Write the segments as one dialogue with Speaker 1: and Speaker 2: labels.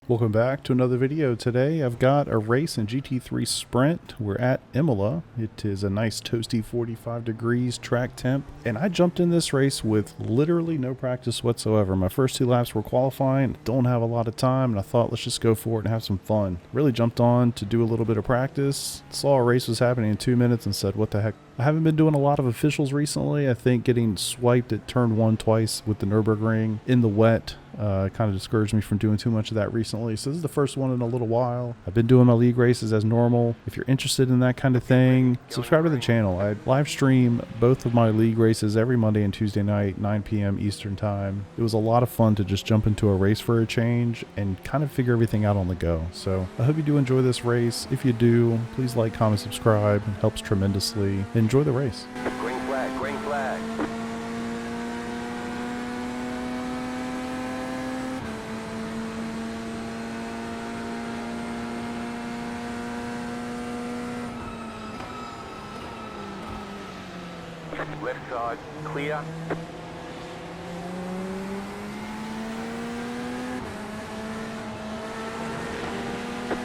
Speaker 1: Welcome back to another video. Today I've got a race in GT3 Sprint. We're at Imola. It is a nice toasty 45 degrees track temp, and I jumped in this race with literally no practice whatsoever. My first 2 laps were qualifying, don't have a lot of time, and I thought let's just go for it and have some fun. Really jumped on to do a little bit of practice, saw a race was happening in 2 minutes and said what the heck. I haven't been doing a lot of officials recently. I think getting swiped at turn 1 twice with the Nürburgring in the wet kind of discouraged me from doing too much of that recently. So this is the first one in a little while. I've been doing my league races as normal. If you're interested in that kind of thing, subscribe to the channel. I live stream both of my league races every Monday and Tuesday night, 9 p.m. Eastern time. It was a lot of fun to just jump into a race for a change and kind of figure everything out on the go. So I hope you do enjoy this race. If you do, please like, comment, subscribe. It helps tremendously. Enjoy the race.
Speaker 2: Green flag, green flag. Left side, clear.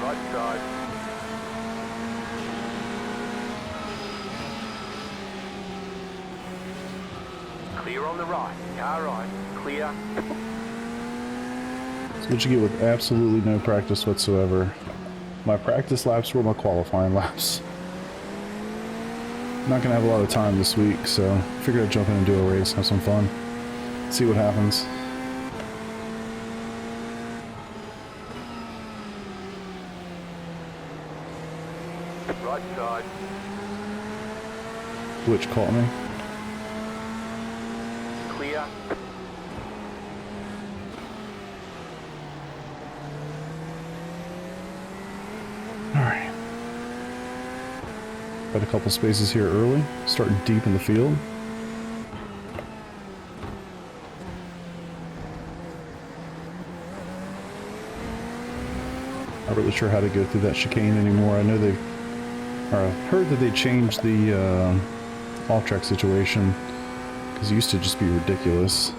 Speaker 2: Right side. Clear on the right, car right, clear.
Speaker 1: That's what you get with absolutely no practice whatsoever. My practice laps were my qualifying laps. Not gonna have a lot of time this week, so figured I'd jump in and do a race, have some fun, see what happens.
Speaker 2: Right side.
Speaker 1: Which caught me.
Speaker 2: Clear.
Speaker 1: Alright. Got a couple spaces here early, starting deep in the field. Not really sure how to go through that chicane anymore. I know I heard that they changed the off-track situation, because it used to just be ridiculous.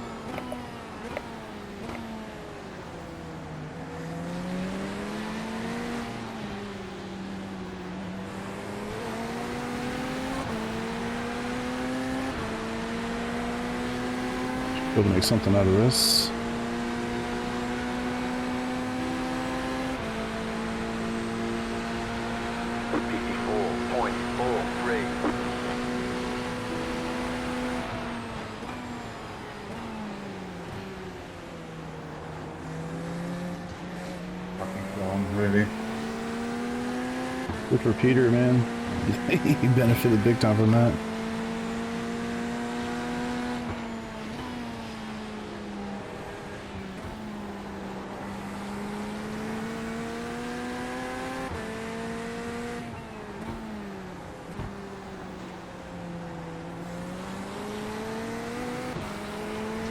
Speaker 1: Able to make something out of this.
Speaker 3: Really?
Speaker 1: Good for Peter, man. He benefited big time from that.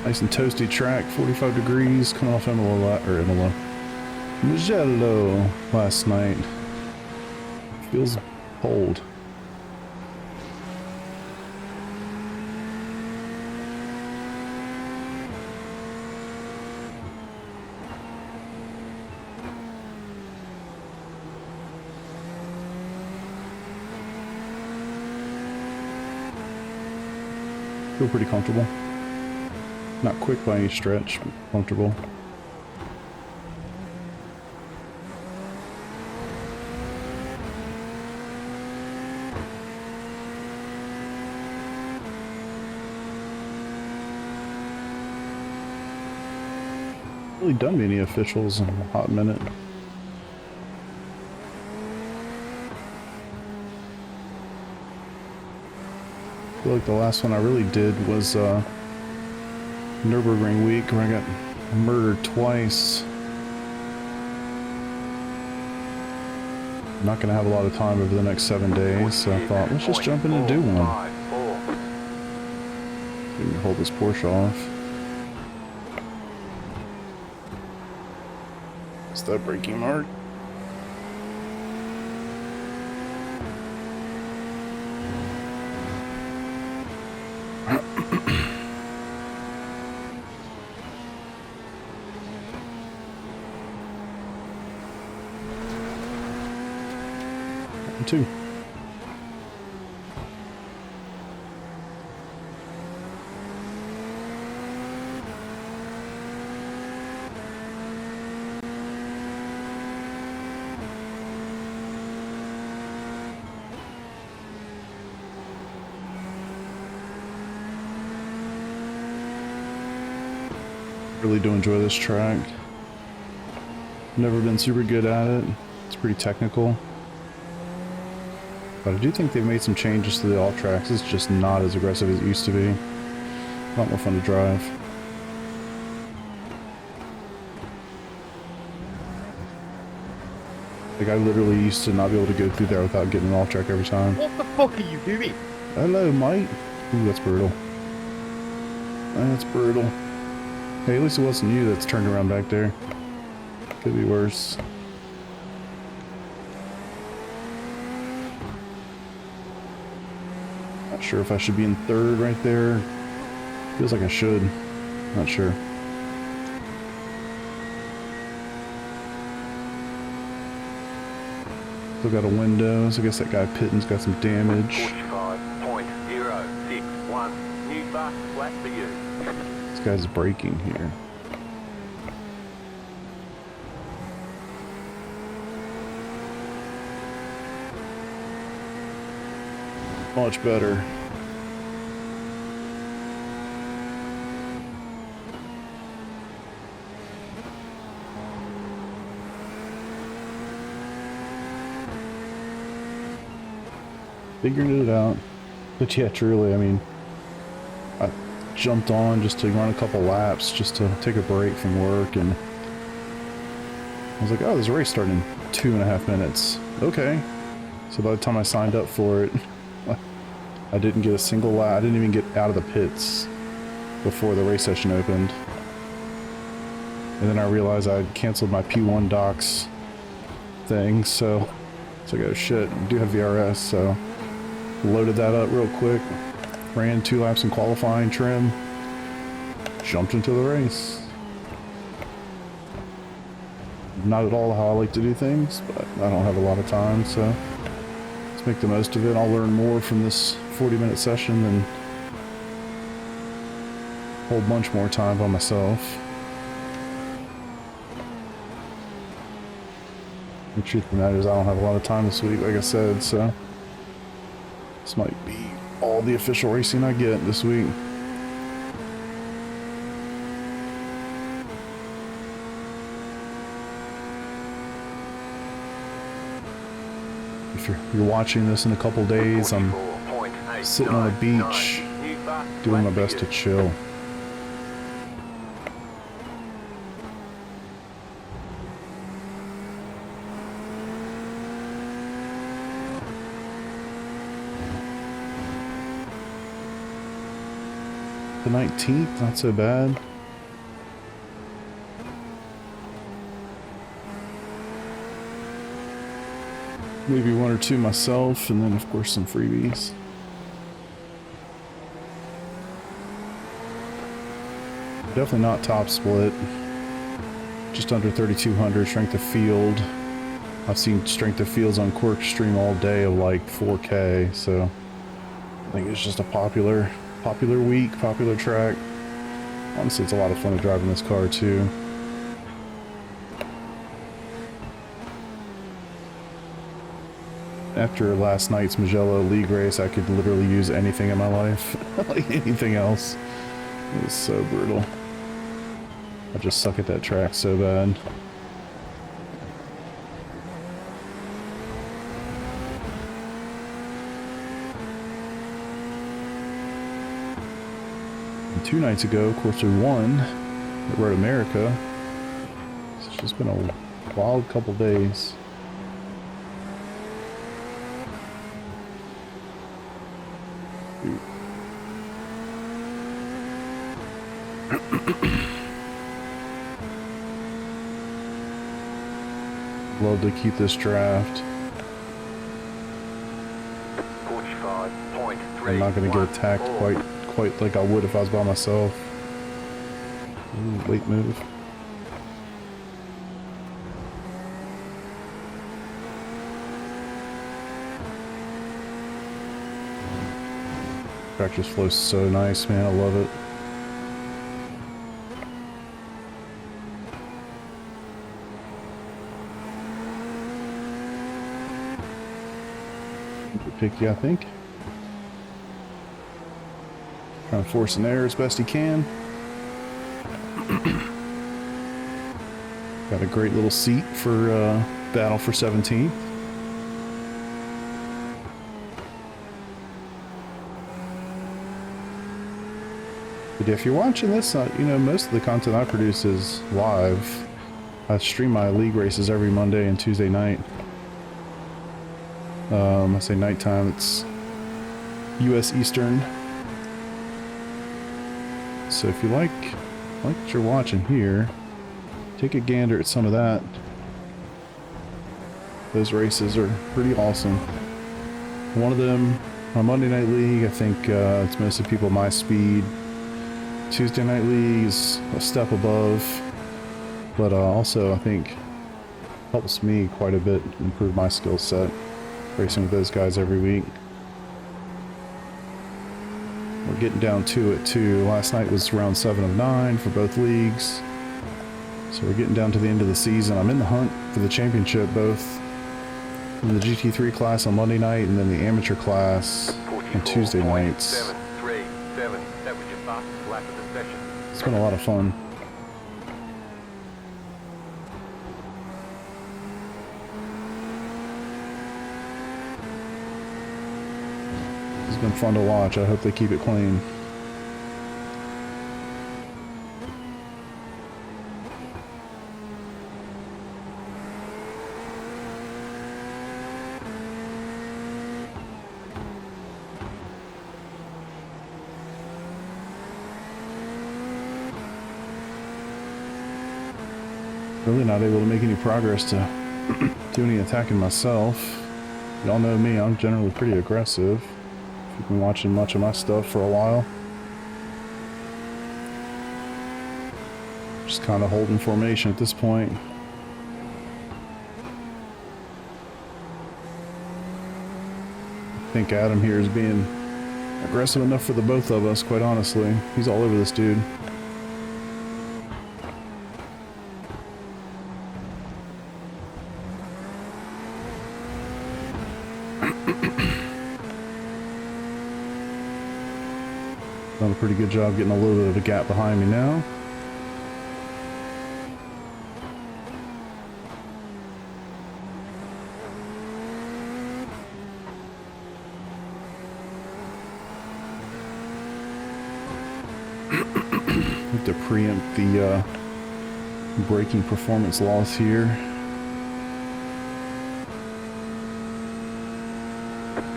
Speaker 1: Nice and toasty track, 45 degrees, coming off Imola. Mugello last night. Feels cold. Feel pretty comfortable. Not quick by any stretch, but comfortable. Really done many officials in a hot minute. I feel like the last one I really did was Nürburgring week, where I got murdered twice. I'm not gonna have a lot of time over the next 7 days, so I thought let's just jump in and do one. Let me hold this Porsche off. Is that braking mark? 2. Really do enjoy this track. Never been super good at it. It's pretty technical. But I do think they've made some changes to the all tracks. It's just not as aggressive as it used to be. A lot more fun to drive. Like, I literally used to not be able to go through there without getting an all track every time.
Speaker 3: What the fuck are you doing?
Speaker 1: Hello, mate. Ooh, that's brutal. That's brutal. Hey, at least it wasn't you that's turned around back there. Could be worse. Not sure if I should be in 3rd right there. Feels like I should. Not sure. Still got a window, so I guess that guy Pitton's got some damage.
Speaker 2: 45.061. New bus, flat for you.
Speaker 1: This guy's braking here. Much better. Figuring it out. But yeah, truly, I mean, I jumped on just to run a couple laps, just to take a break from work, and I was like, oh, there's a race starting in 2.5 minutes. Okay. So by the time I signed up for it, I didn't get a single lap. I didn't even get out of the pits before the race session opened. And then I realized I had canceled my P1 docs thing, so it's like, oh shit, I do have VRS, so loaded that up real quick, ran 2 laps in qualifying trim, jumped into the race. Not at all how I like to do things, but I don't have a lot of time, so let's make the most of it. I'll learn more from this 40-minute session than a whole bunch more time by myself. The truth of the matter is I don't have a lot of time this week, like I said, so this might be all the official racing I get this week. If you're watching this in a couple days, I'm sitting on a beach doing my best to chill. The 19th, not so bad. Maybe 1 or 2 myself, and then of course some freebies. Definitely not top split. Just under 3,200 strength of field. I've seen strength of fields on Quirk Stream all day of like 4K, so I think it's just a popular week, popular track. Honestly, it's a lot of fun to drive in this car too. After last night's Mugello League race, I could literally use anything in my life. Like anything else. It was so brutal. I just suck at that track so bad. And 2 nights ago, of course, we won at Road America. It's just been a wild couple days. Love to keep this draft. I'm not going to get attacked quite like I would if I was by myself. Ooh, late move. Track just flows so nice, man. I love it. Picky, I think. Trying to force an air as best he can. Got a great little seat for battle for 17th. But if you're watching this, you know, most of the content I produce is live. I stream my league races every Monday and Tuesday night. I say nighttime, it's US Eastern. So if you like what you're watching here, take a gander at some of that. Those races are pretty awesome. One of them, my Monday Night League, I think it's mostly people my speed. Tuesday Night League is a step above, but also I think helps me quite a bit improve my skill set. Racing with those guys every week. We're getting down to it too. Last night was round 7 of 9 for both leagues. So we're getting down to the end of the season. I'm in the hunt for the championship, both in the GT3 class on Monday night and then the amateur class on Tuesday nights.
Speaker 2: 737. That was your fastest lap of the session.
Speaker 1: It's been a lot of fun. It's been fun to watch. I hope they keep it clean. Really not able to make any progress to do any attacking myself. Y'all know me, I'm generally pretty aggressive. You've been watching much of my stuff for a while. Just kind of holding formation at this point. I think Adam here is being aggressive enough for the both of us, quite honestly. He's all over this dude. Done a pretty good job getting a little bit of a gap behind me now. Have to preempt the braking performance loss here.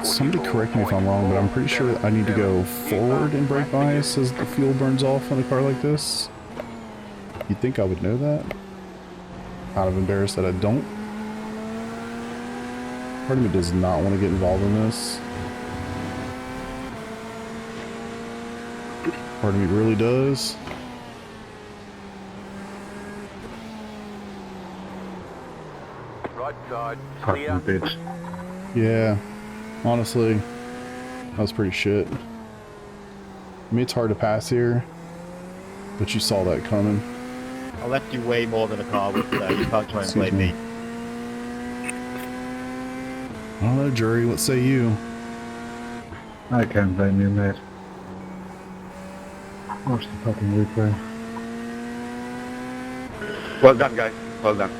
Speaker 1: Somebody correct me if I'm wrong, but I'm pretty sure I need to go forward in brake bias as the fuel burns off on a car like this. You'd think I would know that. Kind of embarrassed that I don't. Part of me does not want to get involved in this. Part of me really does.
Speaker 2: Right side, clear.
Speaker 3: Fucking bitch.
Speaker 1: Yeah. Honestly, that was pretty shit. I mean, it's hard to pass here, but you saw that coming.
Speaker 4: I left you way more than a car would today. You can't try and blame me.
Speaker 1: I don't know, jury. What say you?
Speaker 3: I can't blame you, mate. Watch the fucking replay.
Speaker 4: Well done, guys. Well done.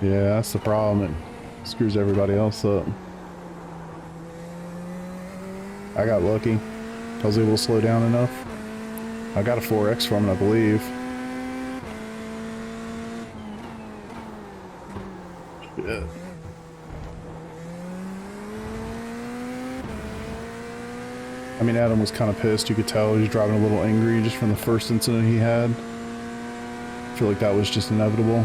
Speaker 1: Yeah, that's the problem. It screws everybody else up. I got lucky. I was able to slow down enough. I got a 4X from it, I believe. Shit. I mean, Adam was kind of pissed. You could tell he was driving a little angry just from the first incident he had. I feel like that was just inevitable.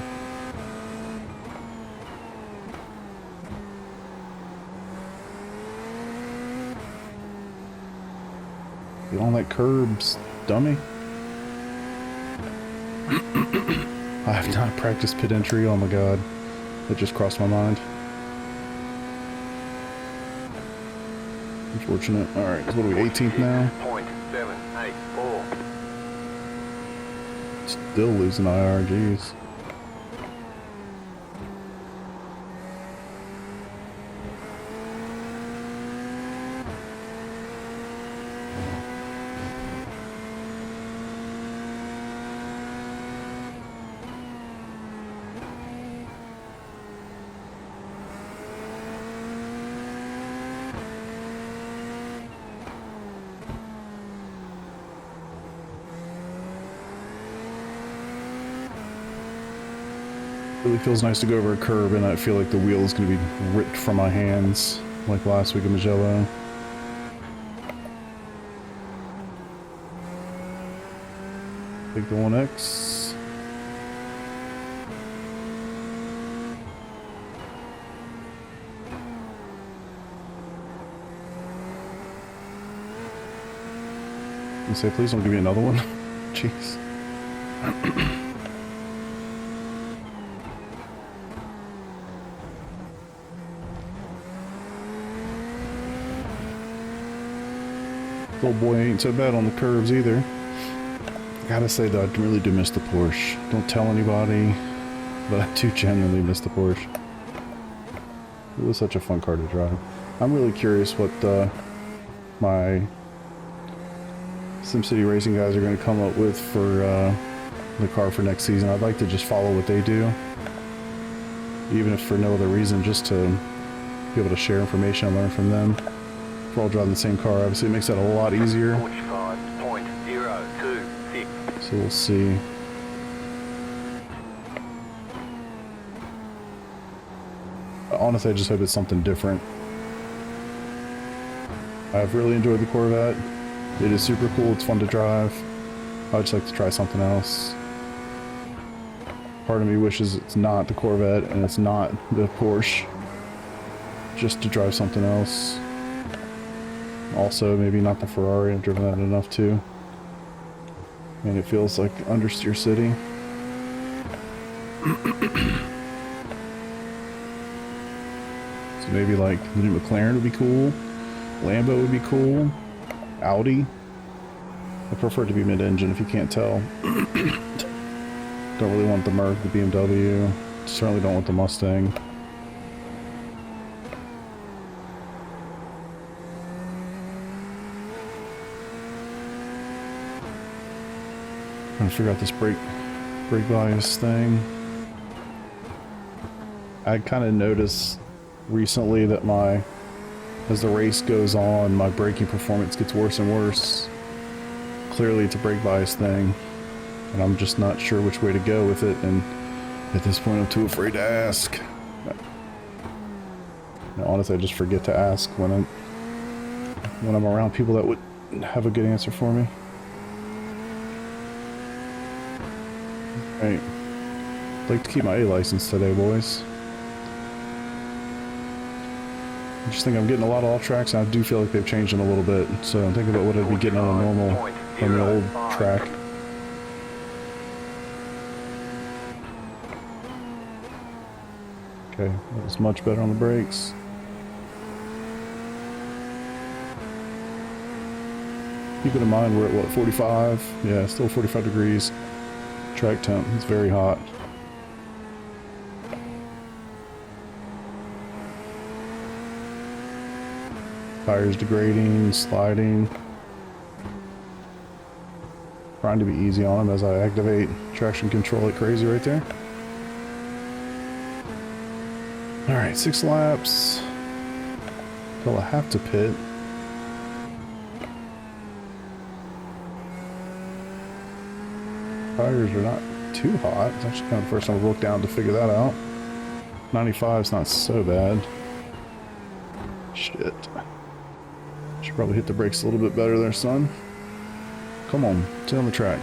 Speaker 1: Get on that curbs, dummy. I have not practiced pit entry. Oh my god. That just crossed my mind. Unfortunate. Alright, what are we, 18th now?
Speaker 2: 0.784.
Speaker 1: Still losing IR, jeez. Really feels nice to go over a curb and not feel like the wheel is going to be ripped from my hands like last week in Magello. Take the 1X. And say, please don't give me another one. Jeez. Old boy ain't so bad on the curves either. Gotta say though, I really do miss the Porsche. Don't tell anybody, but I do genuinely miss the Porsche. It was such a fun car to drive. I'm really curious what my SimCity Racing guys are going to come up with for the car for next season. I'd like to just follow what they do, even if for no other reason, just to be able to share information and learn from them. We're all driving the same car. Obviously, it makes that a lot easier.
Speaker 2: 45.026.
Speaker 1: So we'll see. Honestly, I just hope it's something different. I've really enjoyed the Corvette. It is super cool. It's fun to drive. I'd just like to try something else. Part of me wishes it's not the Corvette and it's not the Porsche. Just to drive something else. Also, maybe not the Ferrari. I've driven that enough too. And it feels like understeer city. So maybe like the new McLaren would be cool. Lambo would be cool. Audi. I prefer it to be mid-engine if you can't tell. Don't really want the Merc, the BMW. Certainly don't want the Mustang. Trying to figure out this brake bias thing. I kind of noticed recently that as the race goes on, my braking performance gets worse and worse. Clearly it's a brake bias thing, and I'm just not sure which way to go with it, and at this point I'm too afraid to ask. Honestly, I just forget to ask when I'm around people that would have a good answer for me. Right. I'd like to keep my A license today, boys. I just think I'm getting a lot of off tracks, and I do feel like they've changed them a little bit. So I'm thinking about what I'd be getting on a normal, from the old track. Okay, that was much better on the brakes. Keeping in mind we're at what, 45? Yeah, still 45 degrees. Track temp, it's very hot. Tires degrading, sliding. Trying to be easy on them as I activate traction control like crazy right there. Alright, 6 laps. Till I have to pit. Tires are not too hot. It's actually kind of the first time I've looked down to figure that out. 95 is not so bad. Shit. Should probably hit the brakes a little bit better there, son. Come on, stay on the track.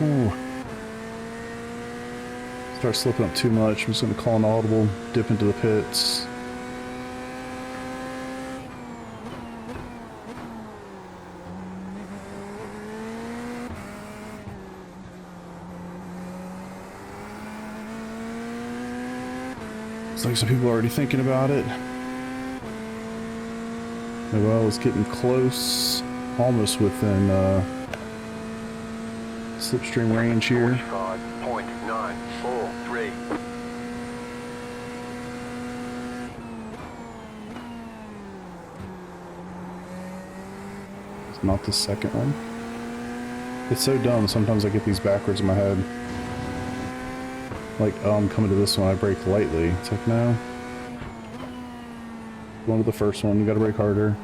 Speaker 1: Ooh. Start slipping up too much. I'm just going to call an audible, dip into the pits. Looks like some people are already thinking about it. Well, it's getting close, almost within slipstream range here.
Speaker 2: 45.943.
Speaker 1: It's not the second one. It's so dumb, sometimes I get these backwards in my head. Like, oh, I'm coming to this one, I brake lightly. It's like, no. Going to the first one, you gotta brake harder.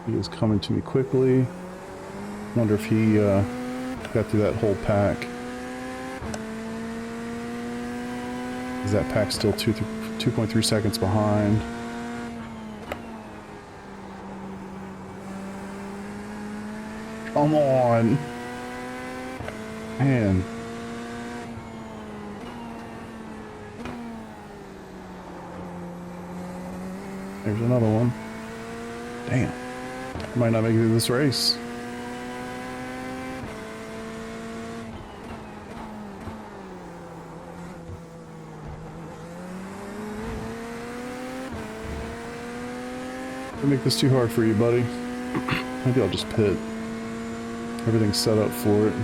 Speaker 1: He is coming to me quickly. Wonder if he got through that whole pack. Is that pack still 2.3 seconds behind? Come on! Man. There's another one. Damn. I might not make it through this race. Don't make this too hard for you, buddy. Maybe I'll just pit. Everything's set up for it.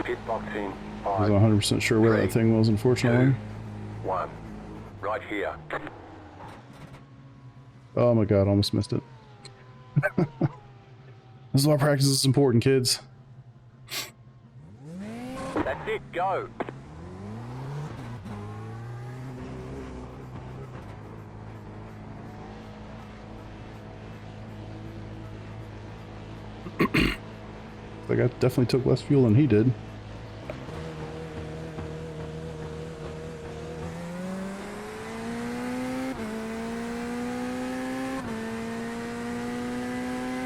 Speaker 2: Pit box in.
Speaker 1: I wasn't 100% sure where that thing was, unfortunately.
Speaker 2: 1. Right here.
Speaker 1: Oh my god, almost missed it. This is why practice is important, kids.
Speaker 2: That's it, go.
Speaker 1: Like, I definitely took less fuel than he did.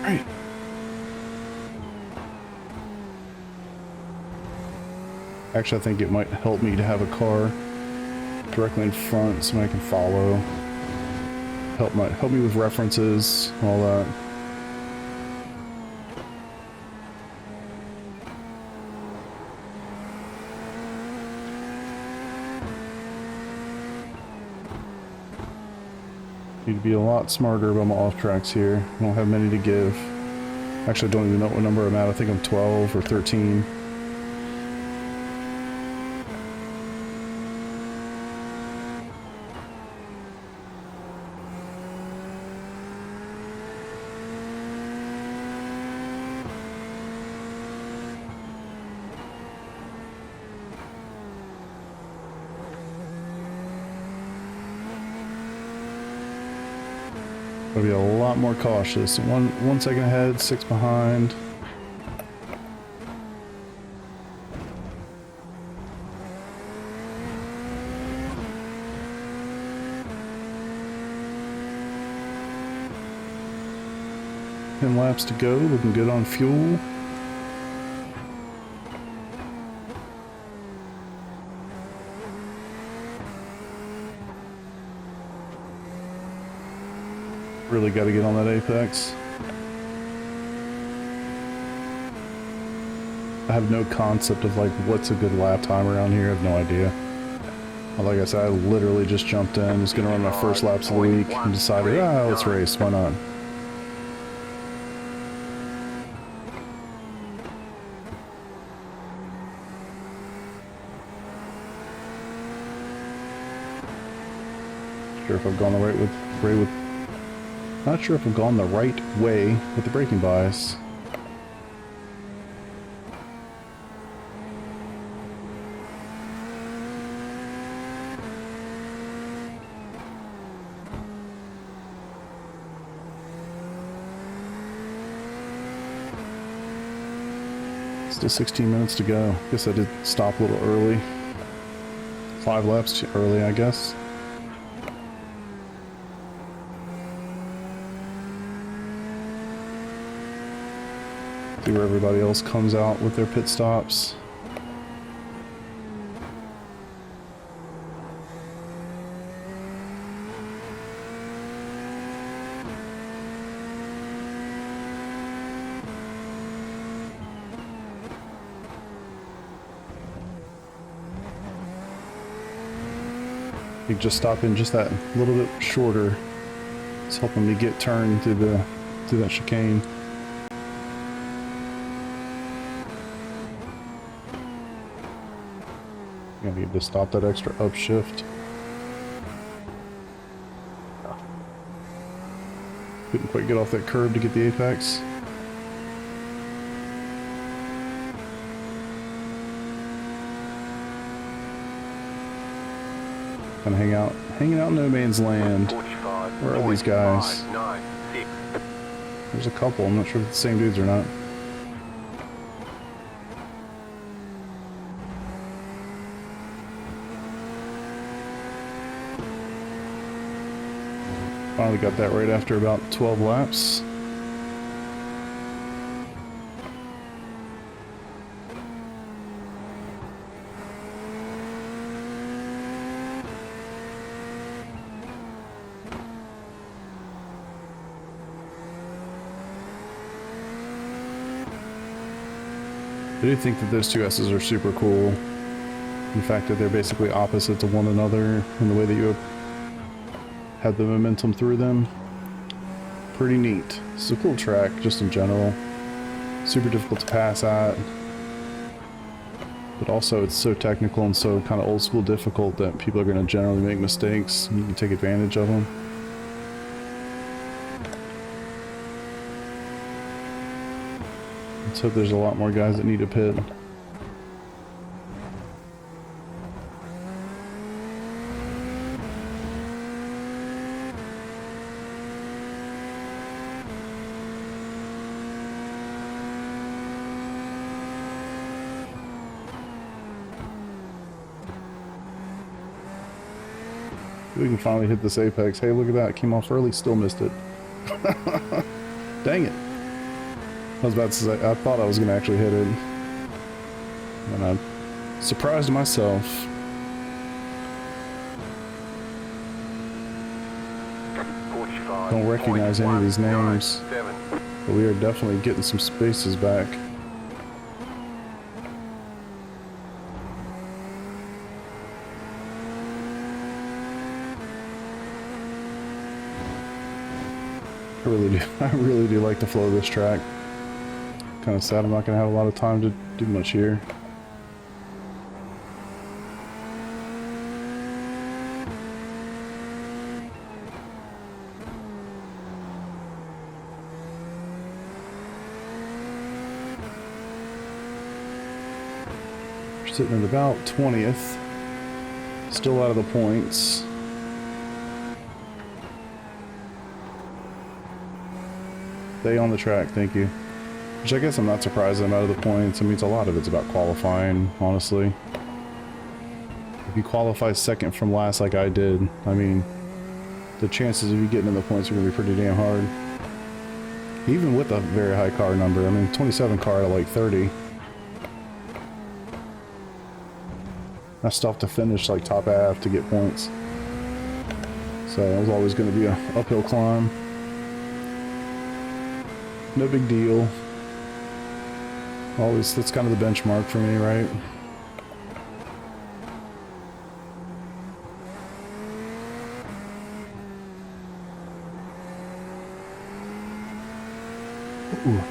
Speaker 1: Right. Actually, I think it might help me to have a car directly in front so I can follow. Help me with references, all that. Need to be a lot smarter about my off tracks here. I don't have many to give. Actually, I don't even know what number I'm at. I think I'm 12 or 13. Gotta be a lot more cautious. One second ahead, 6 behind. Ten laps to go, looking good on fuel. Really got to get on that apex. I have no concept of like what's a good lap time around here. I have no idea. Like I said, I literally just jumped in, was gonna run my first laps of the week and decided, let's race, why not? Sure if I've gone the right with not sure if I've gone the right way with the braking bias. Still 16 minutes to go. Guess I did stop a little early. 5 laps too early, I guess. See where everybody else comes out with their pit stops. You just stop in just that little bit shorter. It's helping me get turned through that chicane. You need to stop that extra upshift. Couldn't quite get off that curb to get the apex. Kind of hanging out in no man's land. Where are these guys? There's a couple. I'm not sure if it's the same dudes or not. Finally got that right after about 12 laps. I do think that those two S's are super cool. The fact that they're basically opposite to one another in the way that you have the momentum through them. Pretty neat. It's a cool track just in general. Super difficult to pass at. But also it's so technical and so kind of old school difficult that people are going to generally make mistakes and you can take advantage of them. Let's hope there's a lot more guys that need a pit. We can finally hit this apex. Hey, look at that. Came off early, still missed it. Dang it. I was about to say, I thought I was going to actually hit it. And I surprised myself. Don't recognize any of these names. But we are definitely getting some spaces back. I really do like the flow of this track. Kind of sad I'm not going to have a lot of time to do much here. We're sitting at about 20th. Still out of the points. Stay on the track, thank you. Which I guess I'm not surprised I'm out of the points. I mean, a lot of it's about qualifying, honestly. If you qualify second from last like I did, I mean, the chances of you getting in the points are going to be pretty damn hard. Even with a very high car number. I mean, 27 car at like 30. I still have to finish like top half to get points. So it was always going to be an uphill climb. No big deal. Always, that's kind of the benchmark for me, right? Ooh.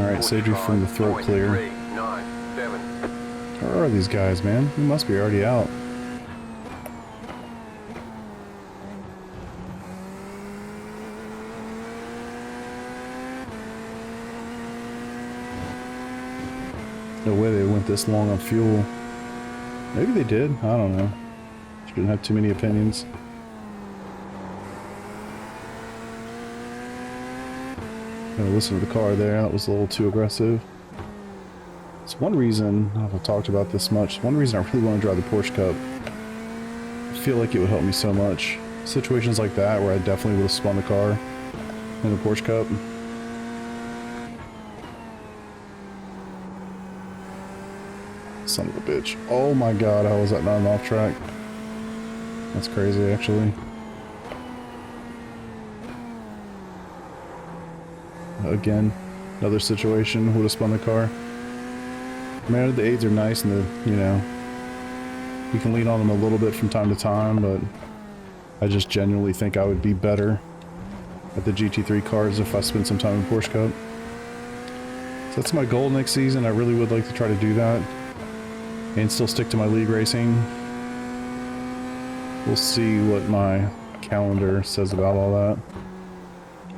Speaker 1: Alright, saved you from the throat clear. Where are these guys, man? We must be already out. No way they went this long on fuel. Maybe they did. I don't know. Shouldn't have too many opinions. Gotta listen to the car there. That was a little too aggressive. It's one reason, I don't know if I've talked about this much, one reason I really want to drive the Porsche Cup. I feel like it would help me so much. Situations like that where I definitely would have spun the car in the Porsche Cup. Son of a bitch. Oh my god, how was that not an off track? That's crazy, actually. Again, another situation, would have spun the car. Man, the aids are nice and the, you know, you can lean on them a little bit from time to time, but I just genuinely think I would be better at the GT3 cars if I spent some time in Porsche Cup. So that's my goal next season. I really would like to try to do that and still stick to my league racing. We'll see what my calendar says about all that.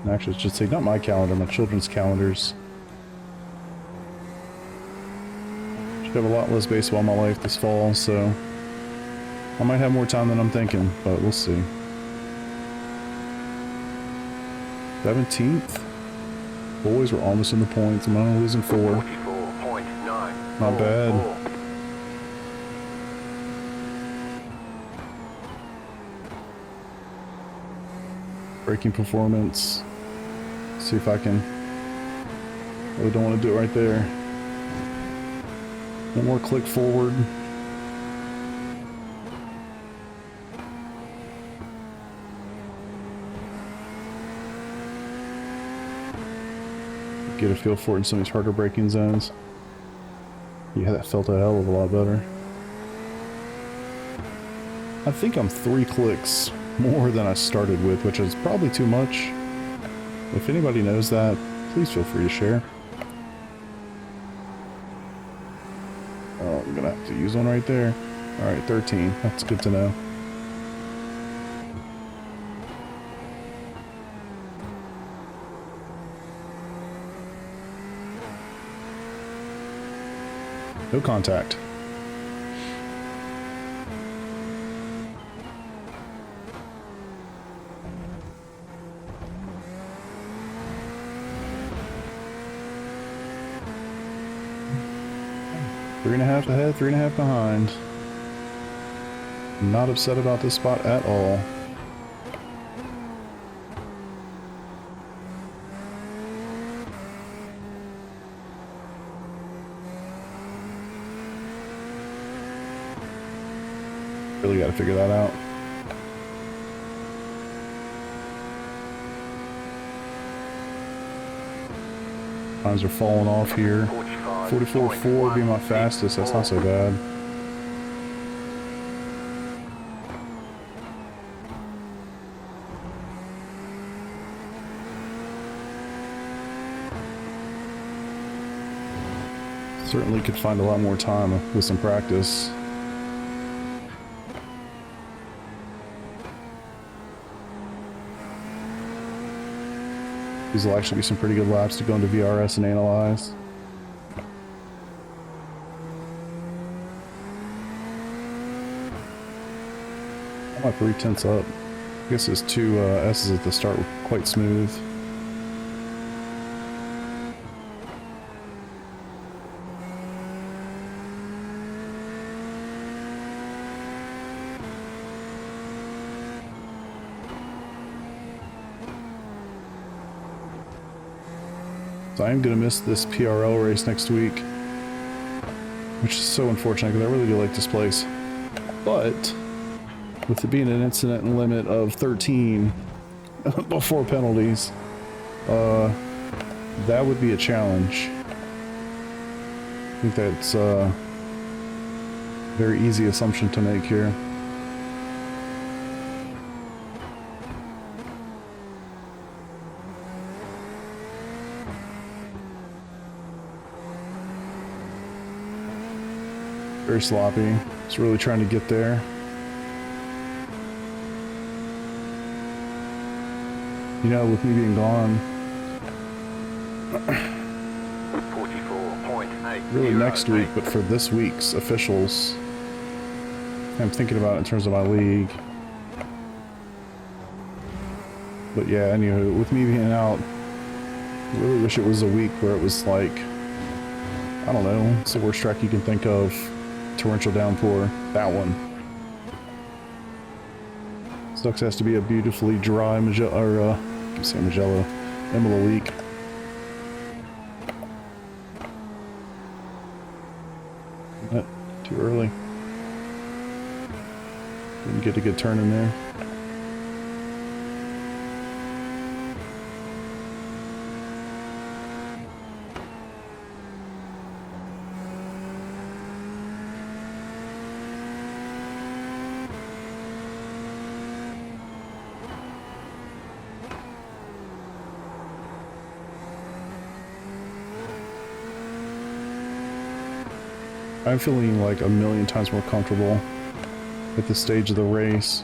Speaker 1: And actually, I should say not my calendar, my children's calendars. Should have a lot less baseball in my life this fall, so I might have more time than I'm thinking, but we'll see. 17th. Boys were almost in the points. I'm only losing 4.
Speaker 2: 44.9.
Speaker 1: Not bad. Braking performance. See if I can. Oh, I don't want to do it right there. One more click forward. Get a feel for it in some of these harder braking zones. Yeah, that felt a hell of a lot better. I think I'm 3 clicks more than I started with, which is probably too much. If anybody knows that, please feel free to share. Oh, I'm gonna have to use one right there. Alright, 13. That's good to know. No contact. Three and a half ahead, 3.5 behind. Not upset about this spot at all. Really got to figure that out. Times are falling off here. 44.4 would be my fastest. That's not so bad. Certainly could find a lot more time with some practice. These will actually be some pretty good laps to go into VRS and analyze. I'm about 3/10 up. I guess those two S's at the start were quite smooth. So I am going to miss this PRL race next week, which is so unfortunate because I really do like this place. But with it being an incident limit of 13 before penalties, that would be a challenge. I think that's a very easy assumption to make here. Very sloppy. It's really trying to get there. You know, with me being gone,
Speaker 2: 44.8.
Speaker 1: really next week, but for this week's officials, I'm thinking about it in terms of my league. But yeah, anyway, with me being out, I really wish it was a week where it was like I don't know, it's the worst track you can think of. Torrential downpour, that one. Sucks has to be a beautifully dry Imola week. Too early. Didn't get a good turn in there. I'm feeling like a million times more comfortable at this stage of the race,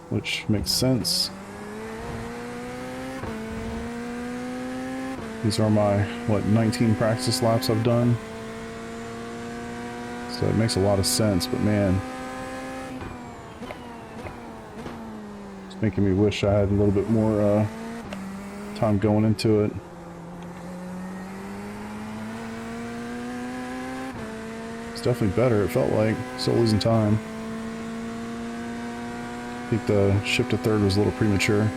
Speaker 1: which makes sense. These are my, what, 19 practice laps I've done, so it makes a lot of sense, but man, it's making me wish I had a little bit more time going into it. It's definitely better, it felt like. Still losing time. I think the shift to third was a little premature.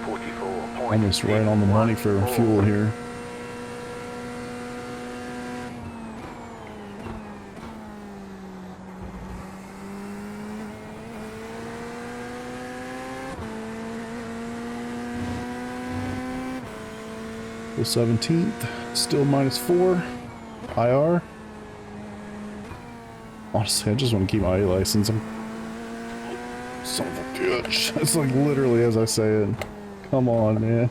Speaker 2: 44.
Speaker 1: Almost right on the money for fuel here. The 17th, still -4. IR. Honestly, I just want to keep my A license. Son of a bitch. It's like literally as I say it. Come on, man.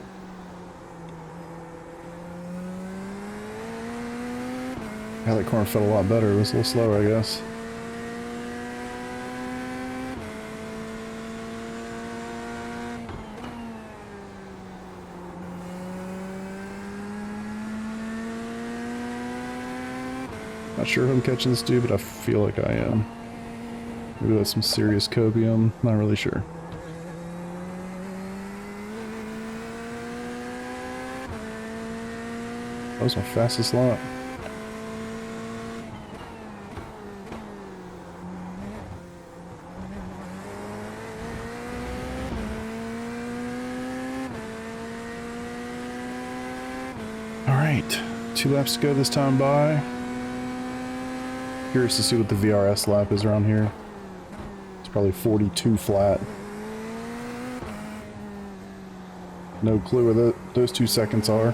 Speaker 1: Yeah, that corner felt a lot better. It was a little slower, I guess. Not sure if I'm catching this dude, but I feel like I am. Maybe that's some serious copium. Not really sure. That was my fastest lap. Alright, 2 laps to go this time by. Curious to see what the VRS lap is around here. It's probably 42 flat. No clue where those 2 seconds are.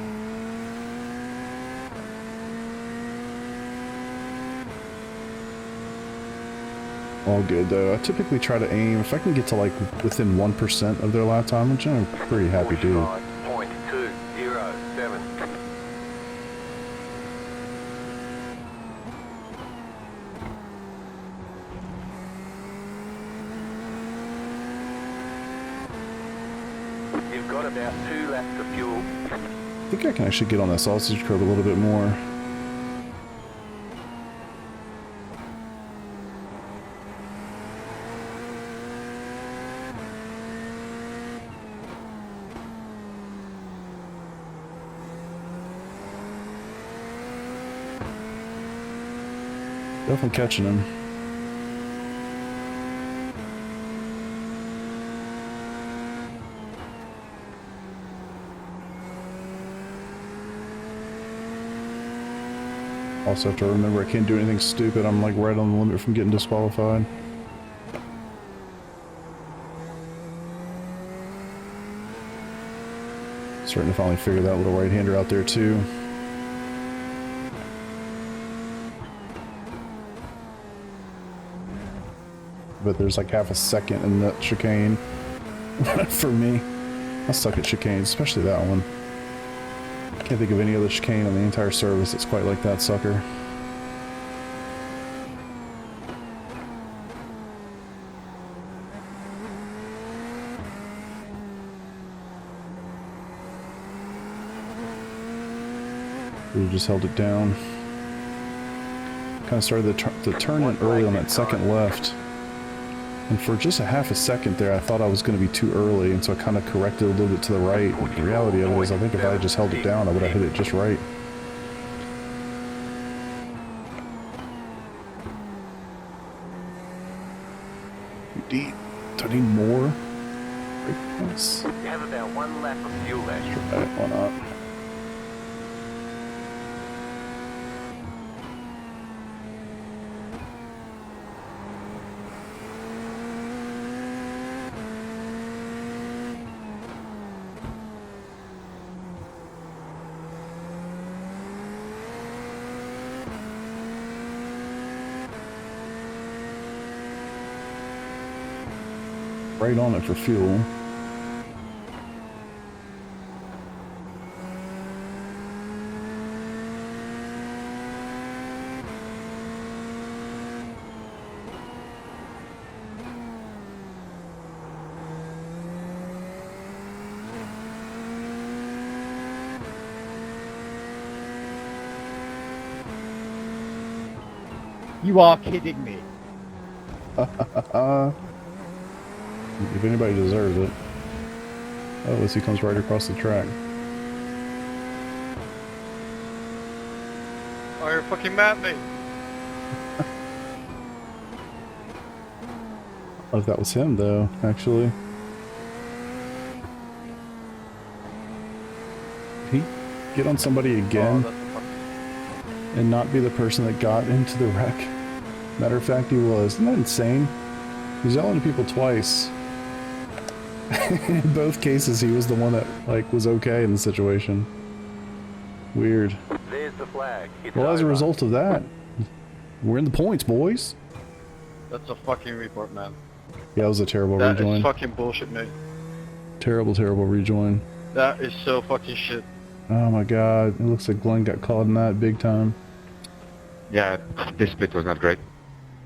Speaker 1: All good though. I typically try to aim, if I can get to like within 1% of their lap time, which I'm pretty happy to do.
Speaker 2: 49.207. You've got about 2 laps of fuel.
Speaker 1: I think I can actually get on that sausage curb a little bit more. Definitely catching him. Also have to remember I can't do anything stupid. I'm like right on the limit from getting disqualified. Starting to finally figure that little right-hander out there too. But there's like half a second in that chicane for me. I suck at chicanes, especially that one. Can't think of any other chicane on the entire service that's quite like that sucker. We just held it down. Kind of started the turn in early on that second left. And for just a half a second there, I thought I was going to be too early, and so I kind of corrected a little bit to the right. The reality of it is, I think if I had just held it down, I would have hit it just right. Do I need more brake points?
Speaker 2: You have about 1 lap of fuel left.
Speaker 1: Right, why not? Right on it for fuel.
Speaker 4: You are kidding me.
Speaker 1: If anybody deserves it. Oh, unless he comes right across the track.
Speaker 5: Oh, you're fucking mad, mate.
Speaker 1: Oh, if that was him, though, actually. Did he get on somebody again and not be the person that got into the wreck? Matter of fact, he was. Isn't that insane? He's yelling at people twice. In both cases, he was the one that, like, was okay in the situation. Weird.
Speaker 2: There's the flag. It's
Speaker 1: Well, as a
Speaker 2: over.
Speaker 1: result of that, we're in the points, boys.
Speaker 5: That's a fucking report, man.
Speaker 1: Yeah, that was a terrible
Speaker 5: That
Speaker 1: rejoin.
Speaker 5: is fucking bullshit, mate.
Speaker 1: Terrible, terrible rejoin.
Speaker 5: That is so fucking shit.
Speaker 1: Oh my god, it looks like Glenn got caught in that big time.
Speaker 6: Yeah, this bit was not great.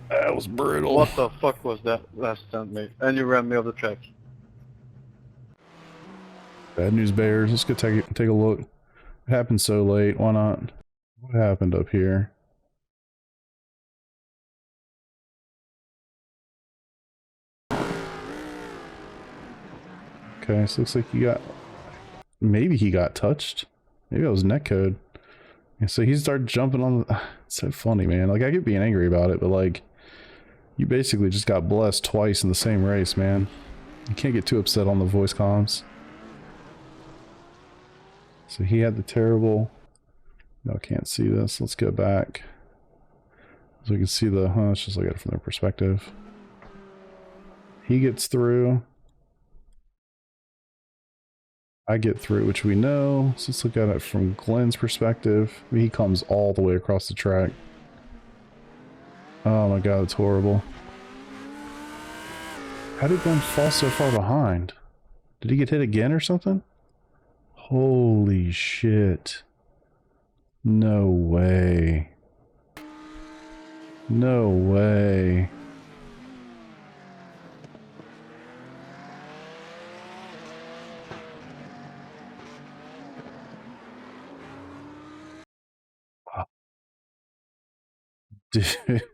Speaker 1: That was brutal.
Speaker 5: What the fuck was that last stunt, mate? And you ran me off the track.
Speaker 1: Bad news bears. Let's go take a look. It happened so late. Why not? What happened up here? Okay, so looks like you got... Maybe he got touched. Maybe that was netcode. And so he started jumping on the... It's so funny, man. Like, I get being angry about it, but like... You basically just got blessed twice in the same race, man. You can't get too upset on the voice comms. So he had the terrible... No, I can't see this. Let's go back. So we can see the... let's just look at it from their perspective. He gets through. I get through, which we know. So let's look at it from Glenn's perspective. He comes all the way across the track. Oh my god, it's horrible. How did Glenn fall so far behind? Did he get hit again or something? Holy shit. No way. No way.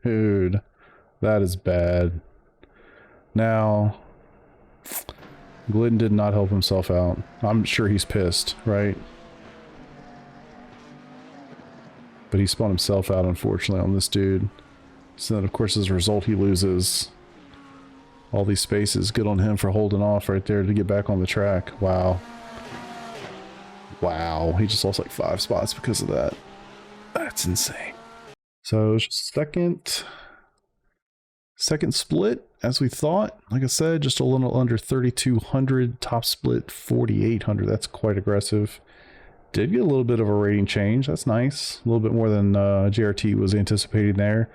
Speaker 1: Dude, that is bad. Now, Glenn did not help himself out. I'm sure he's pissed, right? But he spun himself out, unfortunately, on this dude. So then, of course, as a result, he loses all these spaces. Good on him for holding off right there to get back on the track. Wow. Wow, he just lost like 5 spots because of that. That's insane. So second split, as we thought. Like I said, just a little under 3,200. Top split 4,800. That's quite aggressive. Did get a little bit of a rating change. That's nice. A little bit more than JRT was anticipating there.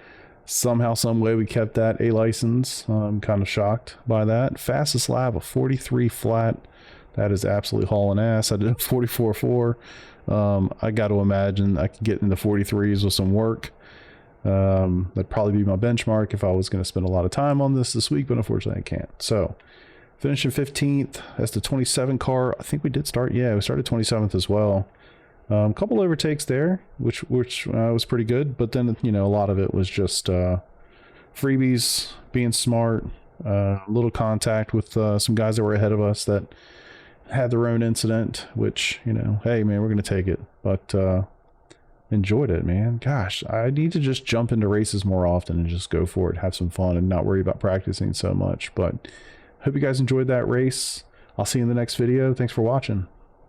Speaker 1: Somehow, some way, we kept that A license. I'm kind of shocked by that. Fastest lap of 43 flat. That is absolutely hauling ass. I did 44.4. I got to imagine I could get in the 43s with some work. That'd probably be my benchmark if I was going to spend a lot of time on this week, but unfortunately I can't. So, finishing 15th. That's the 27 car. I think we did start, yeah, we started 27th as well. A couple overtakes there, which was pretty good, but then, you know, a lot of it was just freebies, being smart, little contact with some guys that were ahead of us that had their own incident, which, you know, hey man, we're gonna take it. But enjoyed it, man. Gosh, I need to just jump into races more often and just go for it, have some fun, and not worry about practicing so much. But hope you guys enjoyed that race. I'll see you in the next video. Thanks for watching.